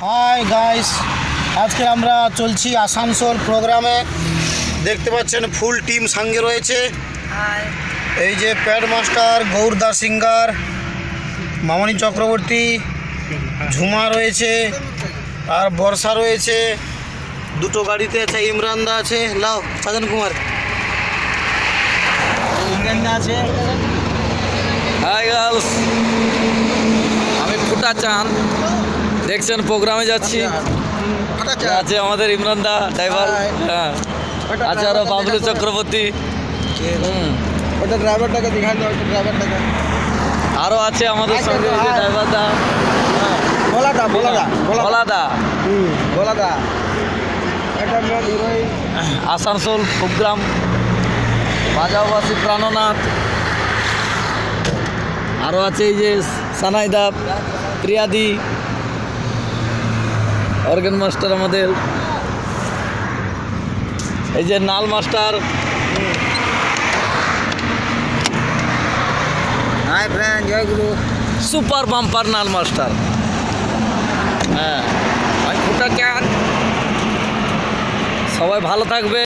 Hi guys, আজকে আমরা চলছি আসানসোল প্রোগ্রামে। দেখতে পাচ্ছেন ফুল টিম সঙ্গে রয়েছে। এই যে প্যাড মাস্টার, গৌরদা সিঙ্গার, মামনি চক্রবর্তী, ঝুমা রয়েছে, আর বর্ষা রয়েছে। দুটো গাড়িতে আছে, ইমরান দা আছে, লাও সাজন কুমার ইমরান দা আছে। হাই গার্লস, আমি ফুটা চাঁদ, দেখছেন প্রোগ্রামে যাচ্ছি। আছে আমাদের ইমরান দা ড্রাইভার, হ্যাঁ আছে আরো বাবলু চক্রবর্তী, ওটা ড্রাইভারটাকে দেখাই দাও, ড্রাইভারটাকে। আরো আছে আমাদের সঙ্গে ড্রাইভার দা, ভোলাদা ভোলাদা ভোলাদা, ভোলাদা, এটা মেন হিরোইন। আসানসোল প্রোগ্রাম, বাজাওবাসী প্রাণনাথ। আরও আছে এই যে সানাইদা, প্রিয়াদি, অর্গান মাস্টার আমাদের, এই যে নাল মাস্টার। হাই ফ্রেন্ড, জয় গুরু। সুপার বাম্পার নাল মাস্টার, হ্যাঁ ভাই ফুটা চাঁদ। সবাই ভালো থাকবে।